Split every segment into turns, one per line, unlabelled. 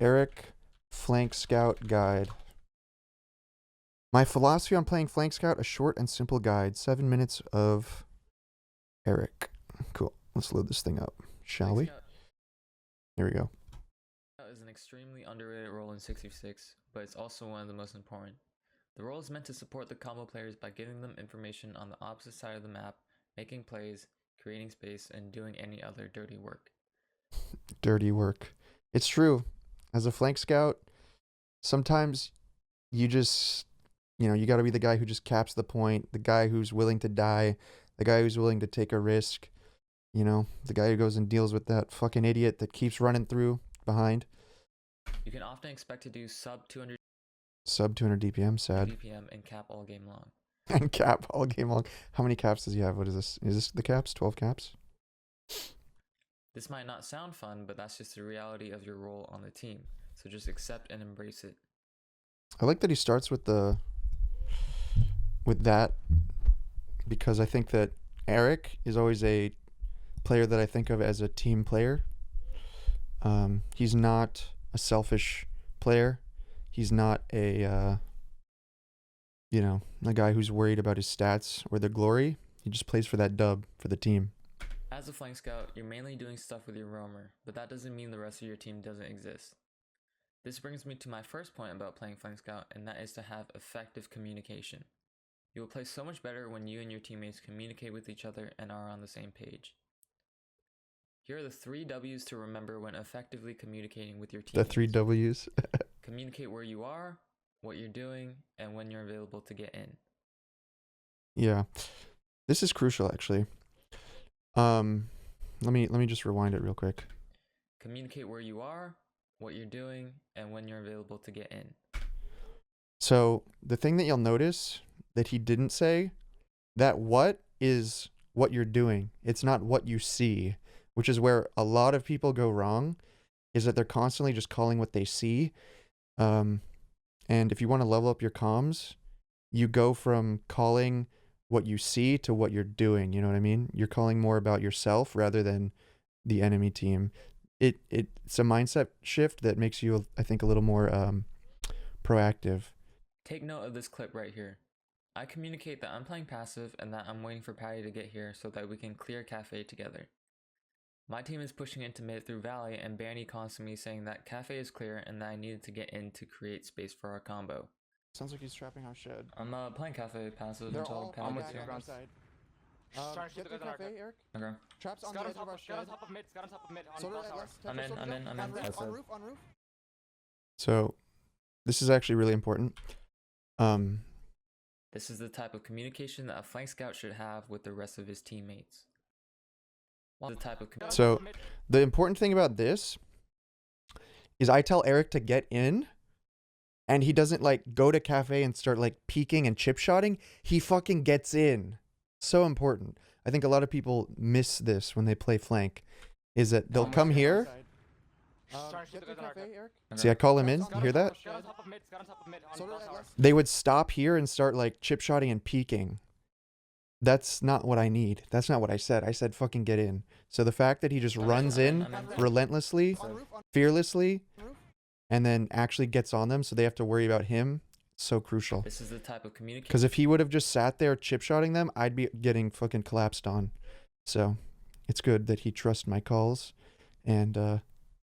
Arekk Flank Scout Guide. My philosophy on playing Flank Scout, a short and simple guide. 7 minutes of Arekk. Cool. Let's load this thing up, shall we? Here we go.
Is an extremely underrated role in 66, but it's also one of the most important. The role is meant to support the combo players by giving them information on the opposite side of the map, making plays, creating space, and doing any other dirty work.
Dirty work. It's true. As a Flank Scout, sometimes you just, you got to be the guy who just caps the point, the guy who's willing to die, the guy who's willing to take a risk, the guy who goes and deals with that fucking idiot that keeps running through behind.
You can often expect to do sub 200
DPM, sad.
DPM and cap all game long.
And cap all game long. How many caps does he have? What is this? Is this the caps? 12 caps?
This might not sound fun, but that's just the reality of your role on the team. So just accept and embrace it.
I like that he starts with that, because I think that Arekk is always a player that I think of as a team player. He's not a selfish player. He's not a guy who's worried about his stats or the glory. He just plays for that dub for the team.
As a Flank Scout, you're mainly doing stuff with your roamer, but that doesn't mean the rest of your team doesn't exist. This brings me to my first point about playing Flank Scout, and that is to have effective communication. You will play so much better when you and your teammates communicate with each other and are on the same page. Here are the 3 W's to remember when effectively communicating with your teammates.
The 3 W's.
Communicate where you are, what you're doing, and when you're available to get in.
Yeah. This is crucial, actually. Let me just rewind it real quick.
Communicate where you are, what you're doing, and when you're available to get in.
So the thing that you'll notice that he didn't say, that what is what you're doing. It's not what you see, which is where a lot of people go wrong, is that they're constantly just calling what they see. And if you want to level up your comms, you go from calling what you see to what you're doing. You know what I mean? You're calling more about yourself rather than the enemy team. It's a mindset shift that makes you, I think, a little more proactive.
Take note of this clip right here. I communicate that I'm playing passive and that I'm waiting for Patty to get here so that we can clear Cafe together. My team is pushing into mid through Valley, and Banny calls to me saying that Cafe is clear and that I needed to get in to create space for our combo.
Sounds like he's trapping our shed.
I'm playing Cafe passive until Patty gets here.
Get the Cafe, Arekk.
Okay.
Traps on the edge of our shed.
I'm in.
On roof. So, this is actually really important.
This is the type of communication that a Flank Scout should have with the rest of his teammates.
So, the important thing about this is I tell Arekk to get in, and he doesn't go to Cafe and start peeking and chip shotting. He fucking gets in. So important. I think a lot of people miss this when they play flank, is that they'll come here. See, I call him in. You hear that? They would stop here and start chip shotting and peeking. That's not what I need. That's not what I said. I said fucking get in. So the fact that he just runs in relentlessly, fearlessly, and then actually gets on them so they have to worry about him, so crucial.
This is the type of communication.
Because if he would have just sat there chip shotting them, I'd be getting fucking collapsed on. So it's good that he trusts my calls and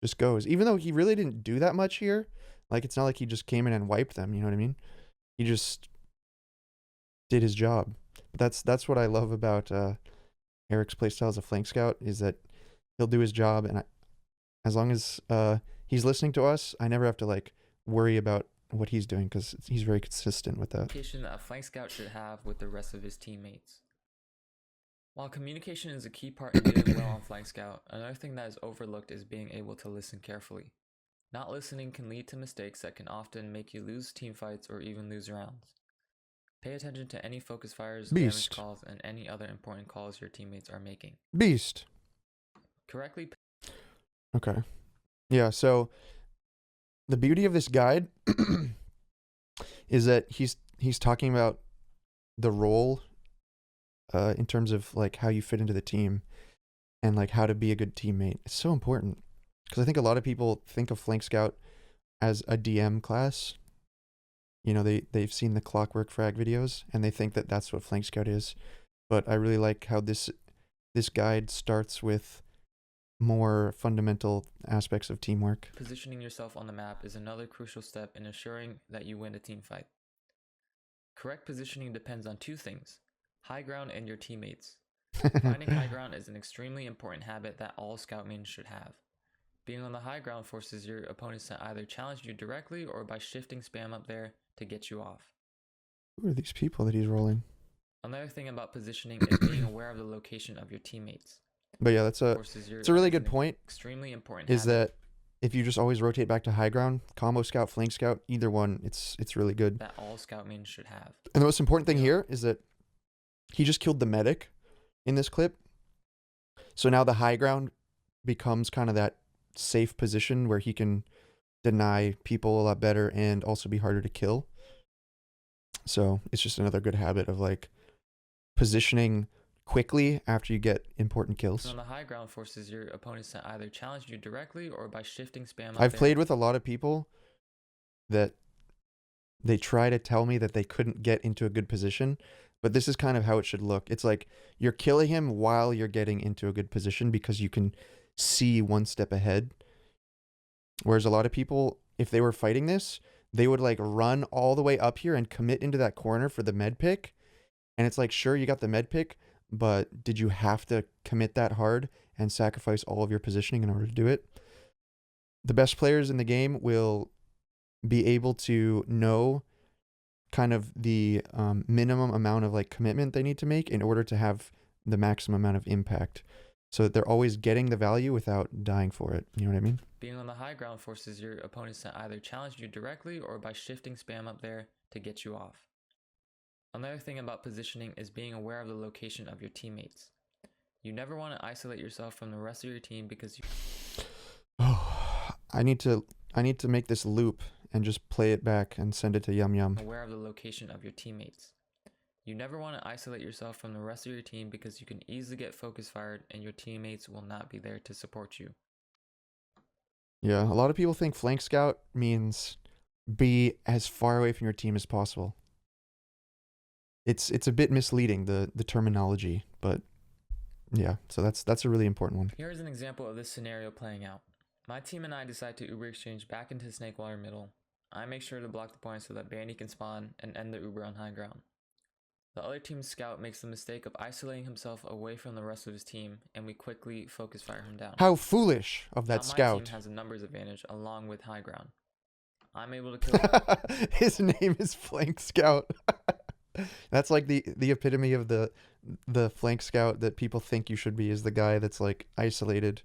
just goes. Even though he really didn't do that much here. It's not like he just came in and wiped them, you know what I mean? He just did his job. That's what I love about Arekk's playstyle as a flank scout, is that he'll do his job, and as long as he's listening to us, I never have to worry about what he's doing, because he's very consistent with that.
Communication that a flank scout should have with the rest of his teammates. While communication is a key part in doing well on flank scout, another thing that is overlooked is being able to listen carefully. Not listening can lead to mistakes that can often make you lose teamfights or even lose rounds. Pay attention to any focus fires, damage calls, and any other important calls your teammates are making.
Beast.
Correctly.
Okay. Yeah, so the beauty of this guide is that he's talking about the role in terms of how you fit into the team and how to be a good teammate. It's so important, because I think a lot of people think of flank scout as a DM class. You know, they've seen the Clockwork Frag videos and they think that that's what Flank Scout is. But I really like how this guide starts with more fundamental aspects of teamwork.
Positioning yourself on the map is another crucial step in ensuring that you win a team fight. Correct positioning depends on two things: high ground and your teammates. Finding high ground is an extremely important habit that all scout mains should have. Being on the high ground forces your opponents to either challenge you directly or by shifting spam up there to get you off.
Who are these people that he's rolling?
Another thing about positioning is being aware of the location of your teammates.
But yeah, it's a really good point.
Extremely important
is
habit.
that if you just always rotate back to high ground, combo scout, flank scout, either one, it's really good.
That all scout mains should have.
And the most important thing here is that he just killed the medic in this clip. So now the high ground becomes kind of that safe position where he can deny people a lot better and also be harder to kill. So it's just another good habit of like positioning quickly after you get important kills.
On the high ground forces your opponents to either challenge you directly or by shifting spam up
I've
there.
played with a lot of people that they try to tell me that they couldn't get into a good position, but this is kind of how it should look. It's like you're killing him while you're getting into a good position because you can see one step ahead. Whereas a lot of people, if they were fighting this, they would like run all the way up here and commit into that corner for the med pick. And it's like, sure, you got the med pick, but did you have to commit that hard and sacrifice all of your positioning in order to do it? The best players in the game will be able to know kind of the minimum amount of like commitment they need to make in order to have the maximum amount of impact, so that they're always getting the value without dying for it. You know what I mean?
Being on the high ground forces your opponents to either challenge you directly or by shifting spam up there to get you off. Another thing about positioning is being aware of the location of your teammates. You never want to isolate yourself from the rest of your team because you...
Oh, I need to make this loop and just play it back and send it to Yum Yum.
Aware of the location of your teammates. You never want to isolate yourself from the rest of your team because you can easily get focus fired and your teammates will not be there to support you.
Yeah, a lot of people think flank scout means be as far away from your team as possible. It's a bit misleading, the terminology, but yeah, so that's a really important one.
Here's an example of this scenario playing out. My team and I decide to Uber exchange back into Snakewater middle. I make sure to block the point so that Bandy can spawn and end the Uber on high ground. The other team's scout makes the mistake of isolating himself away from the rest of his team, and we quickly focus fire him down.
How foolish of that scout.
My team has a numbers advantage along with high ground. I'm able to kill...
His name is Flank Scout. That's like the epitome of the flank scout that people think you should be, is the guy that's like isolated.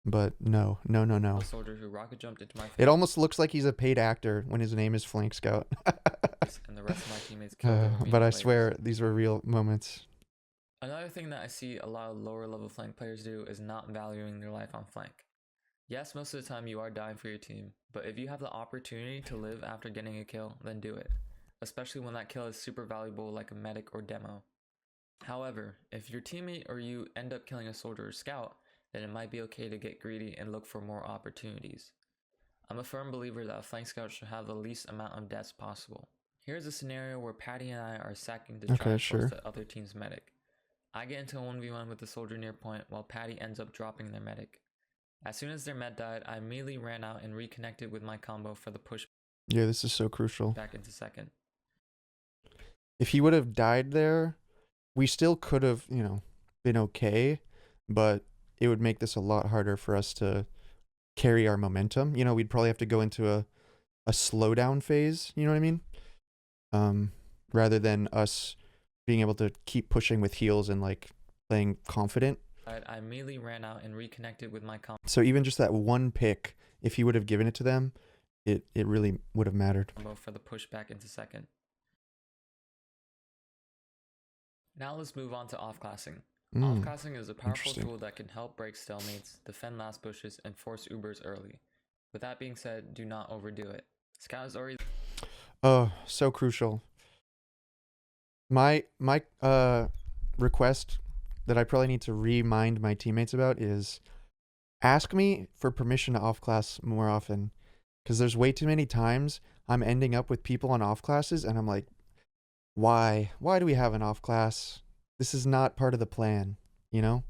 But no.
A soldier who rocket jumped into my face.
It almost looks like he's a paid actor when his name is Flank Scout.
And the rest of my teammates killed
but I swear these were real moments.
Another thing that I see a lot of lower level flank players do is not valuing their life on flank. Yes, most of the time you are dying for your team, but if you have the opportunity to live after getting a kill, then do it. Especially when that kill is super valuable like a medic or demo. However, if your teammate or you end up killing a soldier or scout, then it might be okay to get greedy and look for more opportunities. I'm a firm believer that a flank scout should have the least amount of deaths possible. Here's a scenario where Patty and I are sacking to try and force the other team's medic. I get into a 1v1 with the soldier near point while Patty ends up dropping their medic. As soon as their med died, I immediately ran out and reconnected with my combo for the push.
Yeah, this is so crucial.
Back into second.
If he would have died there, we still could have, been okay, but it would make this a lot harder for us to carry our momentum. We'd probably have to go into a slowdown phase, you know what I mean? Rather than us being able to keep pushing with heals and like playing confident.
I immediately ran out and reconnected with my combo.
So even just that one pick, if he would have given it to them, it really would have mattered.
For the push back into second. Now let's move on to off-classing. Off-classing is a powerful tool that can help break stalemates, defend last pushes, and force Ubers early. With that being said, do not overdo it. Scout is already...
Oh, so crucial. My request that I probably need to remind my teammates about is ask me for permission to off-class more often. Because there's way too many times I'm ending up with people on off classes, and I'm like, why? Why do we have an off class? This is not part of the plan, you know?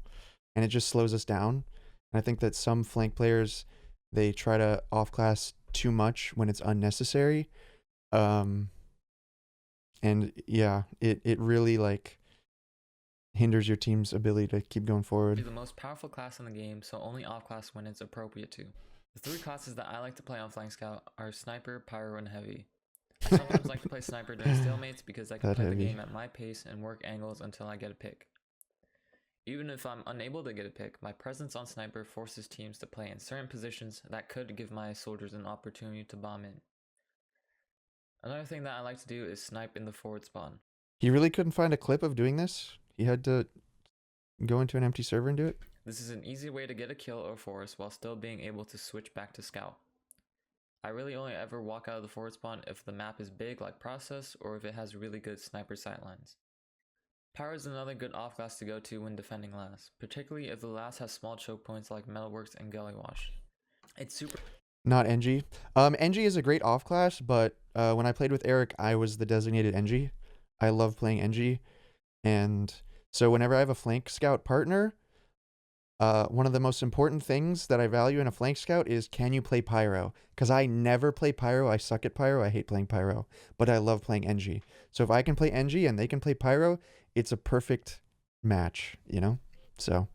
And it just slows us down. And I think that some flank players, they try to off class too much when it's unnecessary. Um, and yeah, it really like hinders your team's ability to keep going
Be
forward.
the most powerful class in the game, so only off class when it's appropriate to. The 3 classes that I like to play on Flank Scout are Sniper, Pyro, and Heavy. I sometimes like to play Sniper during stalemates because I can
That
play the
heavy.
game at my pace and work angles until I get a pick. Even if I'm unable to get a pick, my presence on Sniper forces teams to play in certain positions that could give my soldiers an opportunity to bomb in. Another thing that I like to do is snipe in the forward spawn.
He really couldn't find a clip of doing this. He had to go into an empty server and do it.
This is an easy way to get a kill or force while still being able to switch back to scout. I really only ever walk out of the forward spawn if the map is big like Process or if it has really good sniper sightlines. Pyro is another good off class to go to when defending LAS, particularly if the LAS has small choke points like Metalworks and Gully Wash. It's super.
Not NG. NG is a great off class, but when I played with Arekk, I was the designated NG. I love playing NG, and so whenever I have a flank scout partner, one of the most important things that I value in a flank scout is, can you play pyro? Because I never play pyro. I suck at pyro. I hate playing pyro, but I love playing NG. So if I can play NG and they can play pyro, it's a perfect match, you know? So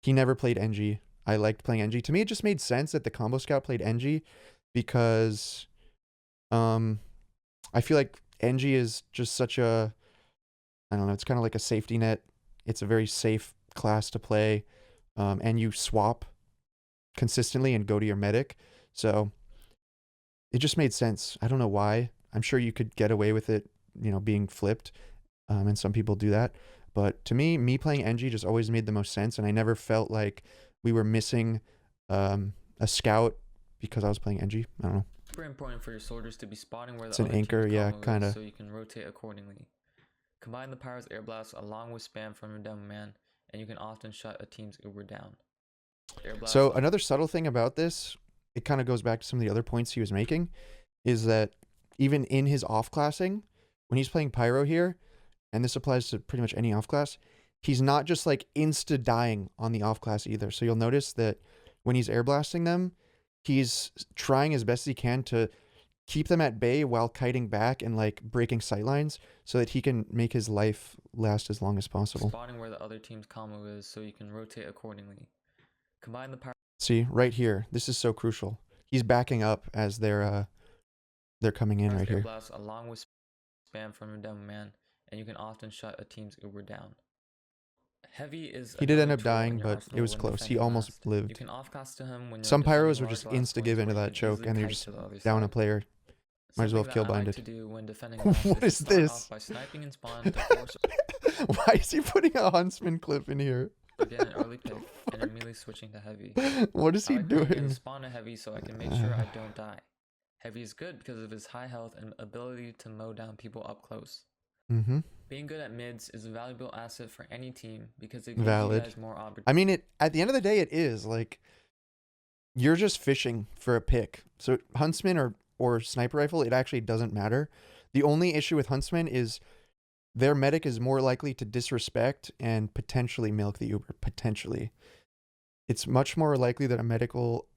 he never played NG. I liked playing NG. To me, it just made sense that the combo scout played NG because I feel like NG is just such a, I don't know, it's kind of like a safety net. It's a very safe class to play. And you swap consistently and go to your medic. So it just made sense. I don't know why. I'm sure you could get away with it, you know, being flipped. And some people do that. But to me playing NG just always made the most sense. And I never felt like we were missing a scout because I was playing NG. I don't know.
Super important for your soldiers to be spotting where
It's
the
an
other
anchor,
team's
yeah,
combo
kind
is
of.
so you can rotate accordingly. Combine the Pyro's air blast along with spam from your demo man, and you can often shut a team's Uber down.
So another subtle thing about this, it kind of goes back to some of the other points he was making, is that even in his off classing, when he's playing Pyro here, and this applies to pretty much any off class, he's not just like insta dying on the off class either. So you'll notice that when he's air blasting them, he's trying as best as he can to keep them at bay while kiting back and like breaking sightlines so that he can make his life last as long as possible.
Spotting where the other team's combo is so you can rotate accordingly. Combine the Pyro.
See, right here, this is so crucial. He's backing up as they're coming in right
air
here.
blast along with spam from your demo man, and you can often shut a team's Uber down. Heavy is
He did end
another
up
tool in
dying,
your
but
arsenal
it was
when
close. He
defending
almost
last.
lived.
You can off-cast to him when you're
Some
defending
pyros are
large
just
last
insta
points
give
where
into
you
that
can
choke
easily
and they're
kite
just
to the other
down a
side.
player. Might as well
Something
kill
that I like
binded.
to do when defending last
What
is
is
to start
this?
off by sniping in spawn to force
Why is he putting a Huntsman clip in here?
or get an early pick and immediately switching to heavy.
What is
I
he
like playing in
doing?
spawn to heavy so I can make sure I don't die. Heavy is good because of his high health and ability to mow down people up close.
Mm-hmm.
Being good at mids is a valuable asset for any team because it gives
Valid.
you guys more opportunities.
I mean, at the end of the day, it is like you're just fishing for a pick. So Huntsman or sniper rifle, it actually doesn't matter. The only issue with Huntsman is their medic is more likely to disrespect and potentially milk the Uber. Potentially. It's much more likely that a medic will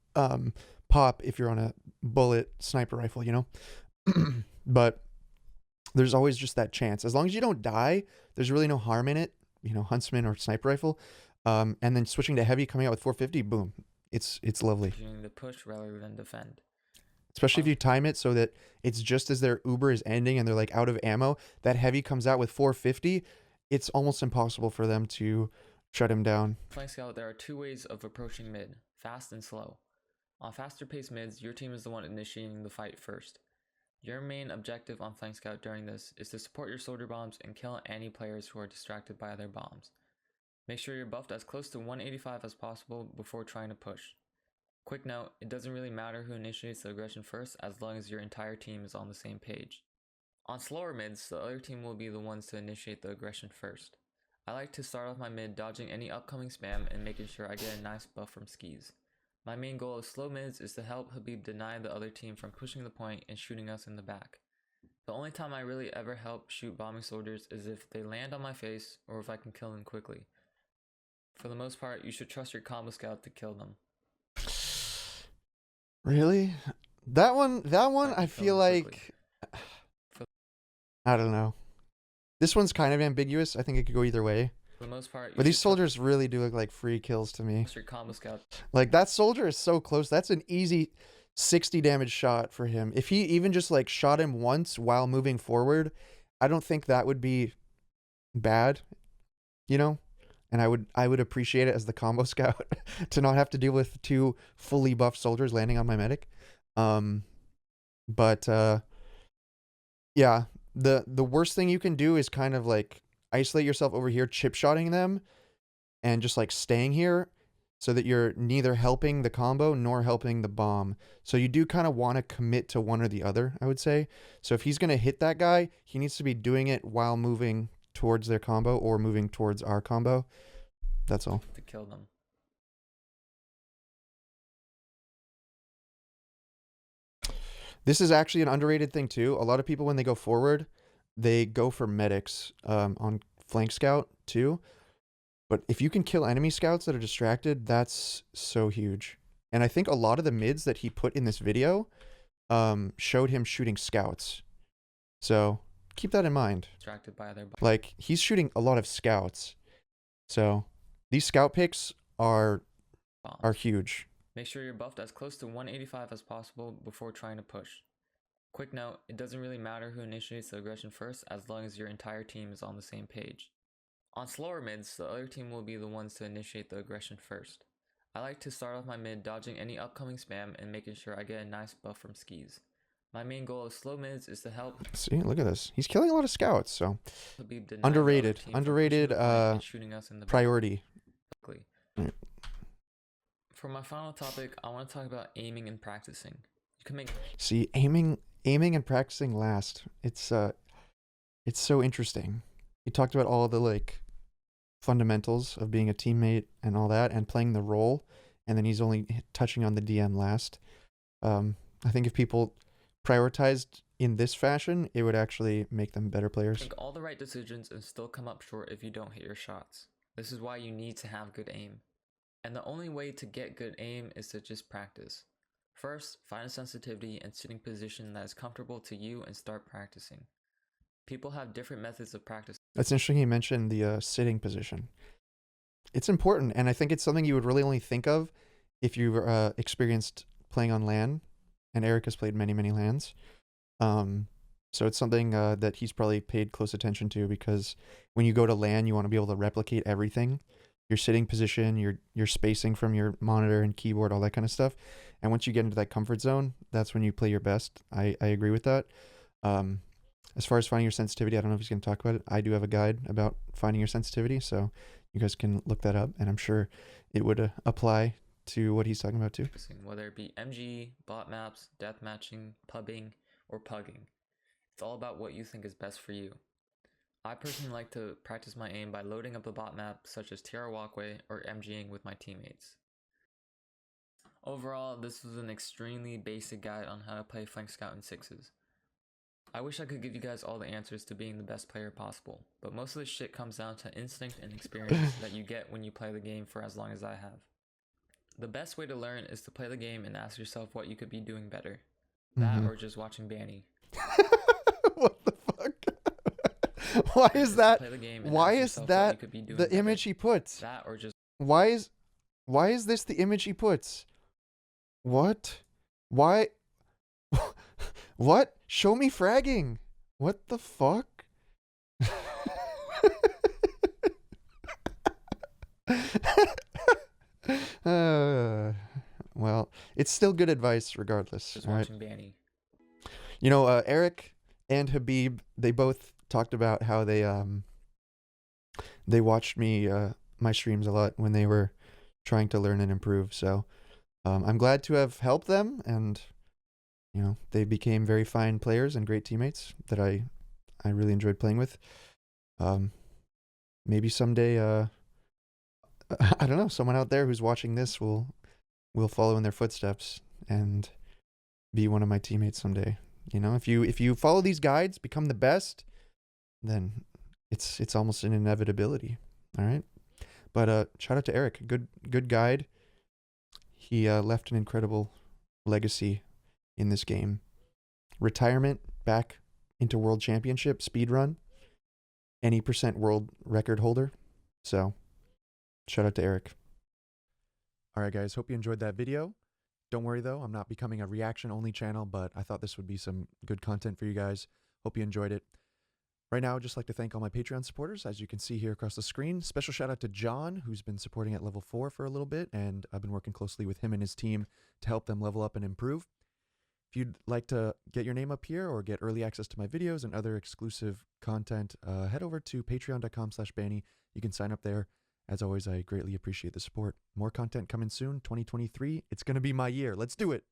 pop if you're on a bullet sniper rifle, you know? But there's always just that chance. As long as you don't die, there's really no harm in it, you know, Huntsman or sniper rifle. And then switching to heavy, coming out with 450, boom. It's lovely.
The push rather than defend.
Especially if you time it so that it's just as their Uber is ending and they're like out of ammo, that heavy comes out with 450. It's almost impossible for them to shut him down.
Flank Scout, there are 2 ways of approaching mid, fast and slow. On faster paced mids, your team is the one initiating the fight first. Your main objective on Flank Scout during this is to support your soldier bombs and kill any players who are distracted by their bombs. Make sure you're buffed as close to 185 as possible before trying to push. Quick note, it doesn't really matter who initiates the aggression first as long as your entire team is on the same page. On slower mids, the other team will be the ones to initiate the aggression first. I like to start off my mid dodging any upcoming spam and making sure I get a nice buff from skis. My main goal of slow mids is to help Habib deny the other team from pushing the point and shooting us in the back. The only time I really ever help shoot bombing soldiers is if they land on my face or if I can kill them quickly. For the most part, you should trust your combo scout to kill them.
Really? That one I feel like I don't know. This one's kind of ambiguous. I think it could go either way.
For the most part,
but these soldiers really do look like free kills to me.
Your combo scout.
Like, that soldier is so close. That's an easy 60 damage shot for him. If he even just like shot him once while moving forward, I don't think that would be bad, you know? And I would appreciate it as the combo scout to not have to deal with 2 fully buffed soldiers landing on my medic. Yeah, the worst thing you can do is kind of like isolate yourself over here, chip shotting them, and just like staying here so that you're neither helping the combo nor helping the bomb. So you do kind of want to commit to one or the other, I would say. So if he's going to hit that guy, he needs to be doing it while moving towards their combo or moving towards our combo. That's all.
To kill them.
This is actually an underrated thing too. A lot of people, when they go forward, they go for medics on flank scout too. But if you can kill enemy scouts that are distracted, that's so huge. And I think a lot of the mids that he put in this video showed him shooting scouts. So keep that in mind.
Distracted by their
like, he's shooting a lot of scouts. So these scout picks are huge.
Make sure you're buffed as close to 185 as possible before trying to push. Quick note, it doesn't really matter who initiates the aggression first as long as your entire team is on the same page. On slower mids, the other team will be the ones to initiate the aggression first. I like to start off my mid dodging any upcoming spam and making sure I get a nice buff from skis. My main goal of slow mids is to help.
See, look at this. He's killing a lot of scouts, so underrated priority.
Right. For my final topic, I want to talk about aiming and practicing. You can make
aiming and practicing last. It's so interesting. He talked about all the like fundamentals of being a teammate and all that, and playing the role, and then he's only touching on the DM last. I think if people prioritized in this fashion, it would actually make them better players.
Make all the right decisions and still come up short if you don't hit your shots. This is why you need to have good aim. And the only way to get good aim is to just practice. First, find a sensitivity and sitting position that is comfortable to you and start practicing. People have different methods of practice.
That's interesting he mentioned the sitting position. It's important, and I think it's something you would really only think of if you've experienced playing on LAN, and Arekk has played many, many LANs. So it's something that he's probably paid close attention to, because when you go to LAN, you want to be able to replicate everything. Your sitting position, your spacing from your monitor and keyboard, all that kind of stuff. And once you get into that comfort zone, that's when you play your best. I agree with that. As far as finding your sensitivity, I don't know if he's going to talk about it. I do have a guide about finding your sensitivity, so you guys can look that up, and I'm sure it would apply to what he's talking about too.
Whether it be MG, bot maps, death matching, pubbing, or pugging. It's all about what you think is best for you. I personally like to practice my aim by loading up a bot map such as TR Walkway or MGing with my teammates. Overall, this was an extremely basic guide on how to play Flank Scout in 6s. I wish I could give you guys all the answers to being the best player possible, but most of this shit comes down to instinct and experience that you get when you play the game for as long as I have. The best way to learn is to play the game and ask yourself what you could be doing better. That or just watching Banny.
What the fuck? Why is that? Why is that the image he puts?
That or just
why is this the image he puts? What? Why? What? Show me fragging. What the fuck? Well, it's still good advice regardless.
Just watching Banny.
You know, Arekk and Habib, they both talked about how they watched me my streams a lot when they were trying to learn and improve. So I'm glad to have helped them, and you know, they became very fine players and great teammates that I really enjoyed playing with. Maybe someday I don't know, someone out there who's watching this will will follow in their footsteps and be one of my teammates someday. You know, if you follow these guides, become the best, then it's almost an inevitability. All right. But shout out to Arekk, good guide. He left an incredible legacy in this game. Retirement back into world championship speed run, any percent world record holder. So shout out to Arekk. All right, guys. Hope you enjoyed that video. Don't worry though, I'm not becoming a reaction only channel, but I thought this would be some good content for you guys. Hope you enjoyed it. Right now, I'd just like to thank all my Patreon supporters, as you can see here across the screen. Special shout out to John, who's been supporting at level 4 for a little bit, and I've been working closely with him and his team to help them level up and improve. If you'd like to get your name up here or get early access to my videos and other exclusive content, head over to patreon.com/Banny. You can sign up there. As always, I greatly appreciate the support. More content coming soon, 2023. It's going to be my year. Let's do it.